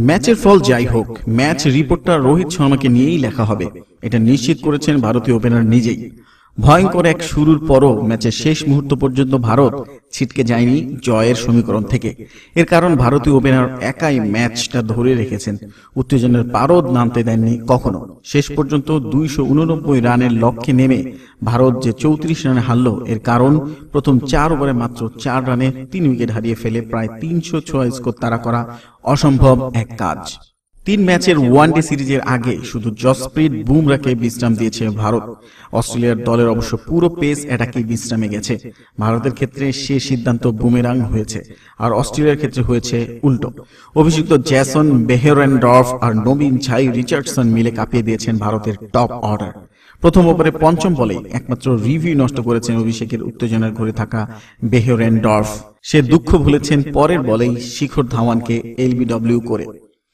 ম্যাচের ফল যাই হোক, ম্যাচ রিপোর্টটা রোহিত শর্মাকে নিয়েই লেখা হবে, এটা নিশ্চিত করেছেন ভারতীয় ওপেনার নিজেই। ভয়ঙ্কর এক শুরুর পরও ম্যাচের শেষ মুহূর্ত পর্যন্ত ভারত ছিটকে যায়নি জয়ের সমীকরণ থেকে। এর কারণ ভারতীয় ওপেনার একাই ম্যাচটা ধরে রেখেছেন, উত্তেজনার পারদ নামতে দেননি কখনো। শেষ পর্যন্ত 289 রানের লক্ষ্যে নেমে ভারত যে 34 রানে হারল, এর কারণ প্রথম 4 ওভারে মাত্র 4 রানে 3 উইকেট হারিয়ে ফেলে প্রায় 306 স্কোর তাড়া করা অসম্ভব এক কাজ। 3 ম্যাচের ওয়ানডে সিরিজের আগে শুধু জসপ্রীত বুমরাকে বিশ্রাম দিয়েছে ভারত। অস্ট্রেলিয়ার দলের অবশ্য পুরো পেস অ্যাটাকে বিশ্রামে গেছে। ভারতের ক্ষেত্রে সে সিদ্ধান্ত বুমেরাং হয়েছে, আর অস্ট্রেলিয়ার ক্ষেত্রে হয়েছে উল্টো। অভিষিক্ত জ্যাসন বেহেরেনডর্ফ আর নবীন ছাই রিচার্ডসন মিলে কাঁপিয়ে দিয়েছেন ভারতের টপ অর্ডার। প্রথম ওভারে পঞ্চম বলেই একমাত্র রিভিউ নষ্ট করেছেন অভিষেকের উত্তেজনার ঘরে থাকা বেহেরেনডর্ফ। সে দুঃখ ভুলেছেন পরের বলেই শিখর ধাওয়ানকে এলবিডব্লিউ করে।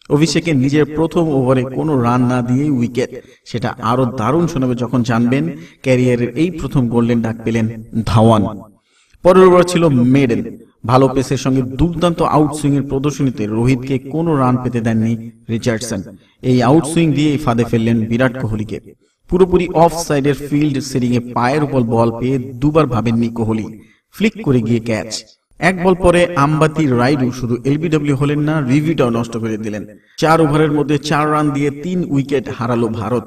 অভিষেকের নিজের প্রথম ওভারে কোনো রান না দিয়ে উইকেট, সেটা আরো দারুণ শোনাবে যখন জানবেন ক্যারিয়ারের এই প্রথম গোল্ডেন ডাক পেলেন ধাওয়ান। পরের ওভার ছিল মেডেন। ভালো পেসের সঙ্গে দুর্দান্ত আউটসুইং এর প্রদর্শনীতে রোহিতকে কোনো রান পেতে দেননি রিচার্ডসন। এই আউটসুইং দিয়েই ফাঁদে ফেললেন বিরাট কোহলিকে। পুরোপুরি অফ সাইডের ফিল্ড সেটিং এ পায়ের উপর বল পেয়ে দুবার ভাবেননি কোহলি, ফ্লিক করে গিয়ে ক্যাচ। এক বল পরে আম্বাতি রাইডু শুধু এলবিডব্লিউ হলেন না, রিভিউটাও নষ্ট করে দিলেন। 4 ওভারের মধ্যে 4 রান দিয়ে 3 উইকেট হারালো ভারত।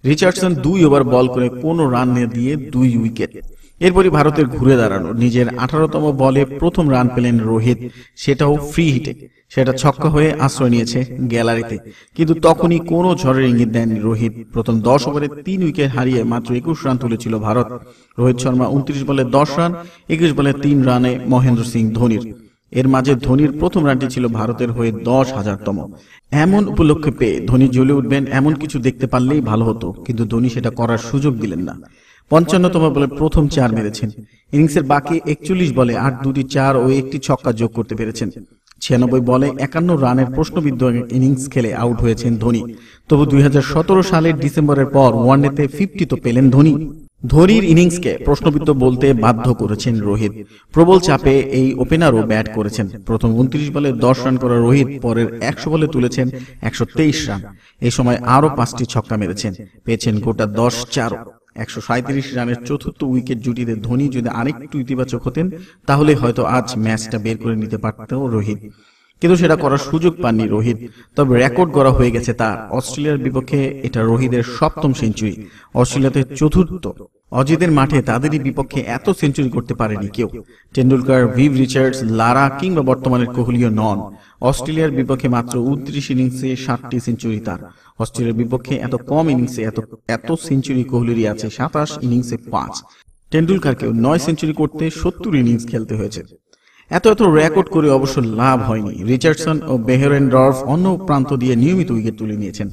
রিচার্ডসন 2 ওভার বল করে কোনো রান দিয়ে 2 উইকেট। এরপরই ভারতের ঘুরে দাঁড়ানো। নিজের 18তম বলে প্রথম রান পেলেন রোহিত, সেটাও ফ্রি হিটে। সেটা ছক্কা হয়ে আশ্রয় নিয়েছে গ্যালারিতে, কিন্তু তখনই কোনো ঝড়ের ইঙ্গিত দেননি রোহিত। প্রথম 10 ওভারে 3 উইকেট হারিয়ে মাত্র 21 রান তুলেছিল ভারত। রোহিত শর্মা 29 বলে 10 রান, 21 বলে 3 রানে মহেন্দ্র সিং ধোনির। এর মাঝে ধোনির প্রথম রানটি ছিল ভারতের হয়ে 10,000তম। এমন উপলক্ষে পেয়ে ধোনি জ্বলে উঠবেন এমন কিছু দেখতে পারলেই ভালো হতো, কিন্তু ধোনি সেটা করার সুযোগ দিলেন না। 55তম বলে প্রথম 4 মেরেছেন। ইনিংসের বাকি 41 বলে 8 2টি 4 ও একটি ছক্কা যোগ করতে পেরেছেন। 96 বলে 51 রানের প্রশ্নবিদ্ধ ইনিংস খেলে আউট হয়েছেন ধোনি। তবু 2017 সালের ডিসেম্বরের পর ওয়ানডেতে 50 তো পেলেন ধোনি। ধোনির ইনিংসকে প্রশ্নবিদ্ধ বলতে বাধ্য করেছেন রোহিত। প্রবল চাপে এই ওপেনারও ব্যাট করেছেন। প্রথম 29 বলে 10 রান করা রোহিত পরের 100 বলে তুলেছেন 123 রান। এই সময় আরো 5টি ছক্কা মেরেছেন, পেয়েছেন গোটা 10-4। 137 রানের চতুর্থ উইকেট জুটিতে ধোনি যদি আরেকটু ইতিবাচক হতেন, তাহলে হয়তো আজ ম্যাচটা বের করে নিতে পারত রোহিত, কিন্তু সেটা করার সুযোগ পাননি রোহিত। তবে রেকর্ড গড়া হয়ে গেছে তার। অস্ট্রেলিয়ার বিপক্ষে এটা রোহিতের 7ম সেঞ্চুরি, অস্ট্রেলিয়াতে 4র্থ। অজিদের মাঠে তাদেরই বিপক্ষে এত সেঞ্চুরি করতে পারেনি কেউ। টেন্ডুলকার, ভিভ রিচার্ডস, লারা কিংবা বর্তমানের কোহলিও নন। অস্ট্রেলিয়ার বিপক্ষে মাত্র 29 ইনিংসে 7টি সেঞ্চুরি তার। অস্ট্রেলিয়ার বিপক্ষে এত কম ইনিংসে এত সেঞ্চুরি কোহলিরই আছে 27 ইনিংসে 5। টেন্ডুলকারকেও 9 সেঞ্চুরি করতে 70 ইনিংস খেলতে হয়েছে। এত রেকর্ড করে অবশ্য লাভ হয়নি। রিচার্ডসন ও বেহেরেনডর্ফ অন্য প্রান্ত দিয়ে নিয়মিত উইকেট তুলে নিয়েছেন।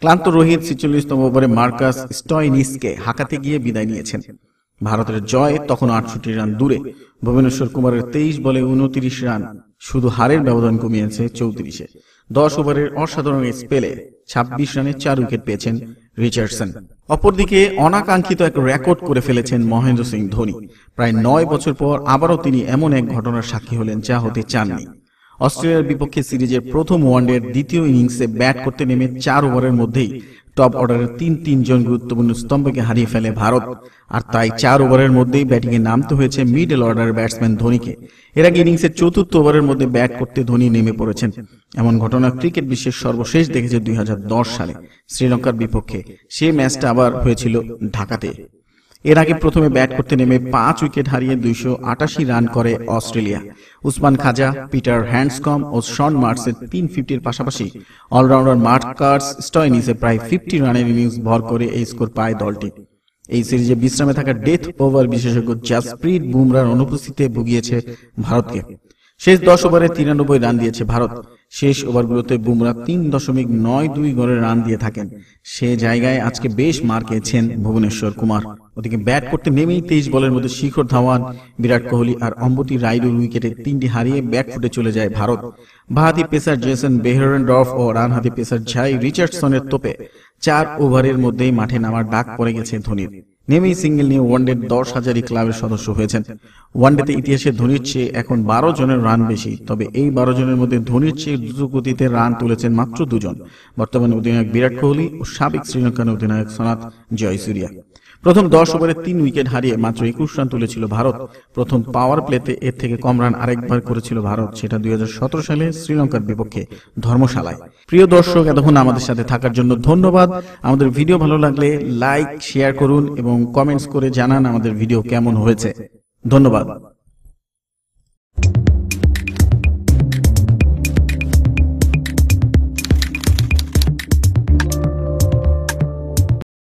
ক্লান্ত রোহিত 46তম ওভারে মার্কাস স্টয়নিসকে হাঁকাতে গিয়ে বিদায় নিয়েছেন। ভারতের জয় তখন 68 রান দূরে। ভুবনেশ্বর কুমারের 23 বলে 29 রান শুধু হারের ব্যবধান কমিয়েছে 34-এ। 10 ওভারের অসাধারণ স্পেলে 26 রানে 4 উইকেট পেয়েছেন রিচার্ডসন। অপরদিকে অনাকাঙ্ক্ষিত এক রেকর্ড করে ফেলেছেন মহেন্দ্র সিং ধোনি। প্রায় 9 বছর পর আবারও তিনি এমন এক ঘটনার সাক্ষী হলেন যা হতে চাননি। অস্ট্রেলিয়ার বিপক্ষে সিরিজের প্রথম ওয়ানডের দ্বিতীয় ইনিংসে ব্যাট করতে নেমে 4 ওভারের মধ্যেই টপ অর্ডারের 3 জন গুরুত্বপূর্ণ স্তম্ভকে হারিয়ে ফেলে ভারত। আর তাই 4 ওভারের মধ্যেই ব্যাটিংয়ে নামতে হয়েছে মিডল অর্ডারের ব্যাটসম্যান ধোনিকে। এর আগে ইনিংসের 4র্থ ওভারের মধ্যে ব্যাট করতে ধোনি নেমে পড়েছেন। এমন ঘটনা ক্রিকেট বিশ্বের সর্বশেষ দেখেছে 2010 সালে শ্রীলঙ্কার বিপক্ষে। সেই ম্যাচটা আবার হয়েছিল ঢাকাতে। এর আগে প্রথমে ব্যাট করতে নেমে 5 উইকেট হারিয়ে 288 রান করে অস্ট্রেলিয়া। উসমান খাজা, পিটার হ্যান্ডসকম ও শন মার্কসের 350-এর পাশাপাশি অলরাউন্ডার মার্কাস স্টয়নিসে প্রায় 50 রানের ইনিংস ভর করে এই স্কোর পায় দলটি। এই সিরিজে বিশ্রামে থাকা ডেথ ওভার বিশেষজ্ঞ জসপ্রীত বুমরার অনুপস্থিতিতে ভুগিয়েছে ভারতকে। শেষ 10 ওভারে 93 রান দিয়েছে ভারত। শেষ ওভারগুলোতে বুমরা 3.92 গড়ে রান দিয়ে থাকেন। সে জায়গায় আজকে বেশ মার খেয়েছেন ভুবনেশ্বর কুমার। ওদিকে ব্যাট করতে নেমেই 23 বলের মধ্যে শিখর ধাওয়ান, বিরাট কোহলি আর অম্বতি রাইডুর উইকেটে 3টি হারিয়ে ব্যাট ফুটে চলে যায় ভারত। বাঁহাতি পেসার জেসন বেহেরেনডর্ফ ও ডানহাতি পেসার ঝাই রিচার্ডসনের তোপে 4 ওভারের মধ্যেই মাঠে নামার ডাক পড়ে গেছে ধোনির। নেমেই সিঙ্গেল নিয়ে ওয়ানডের 10,000 ক্লাবের সদস্য হয়েছেন। ওয়ানডেতে ইতিহাসে ধোনির চেয়ে এখন 12 জনের রান বেশি। তবে এই 12 জনের মধ্যে ধোনির চেয়ে দ্রুতগতিতে রান তুলেছেন মাত্র দুজন, বর্তমানে অধিনায়ক বিরাট কোহলি ও সাবেক শ্রীলঙ্কান অধিনায়ক সনাথ জয়সূরিয়া। প্রথম 10 ওভারে 3 উইকেট হারিয়ে মাত্র 21 রান তুলেছিল ভারত। প্রথম পাওয়ার প্লেতে এর থেকে কম রান আরেকবার করেছিল ভারত, সেটা 2017 সালে শ্রীলঙ্কার বিপক্ষে ধর্মশালায়। প্রিয় দর্শক, এতক্ষণ আমাদের সাথে থাকার জন্য ধন্যবাদ। আমাদের ভিডিও ভালো লাগলে লাইক, শেয়ার করুন এবং কমেন্টস করে জানান আমাদের ভিডিও কেমন হয়েছে। ধন্যবাদ।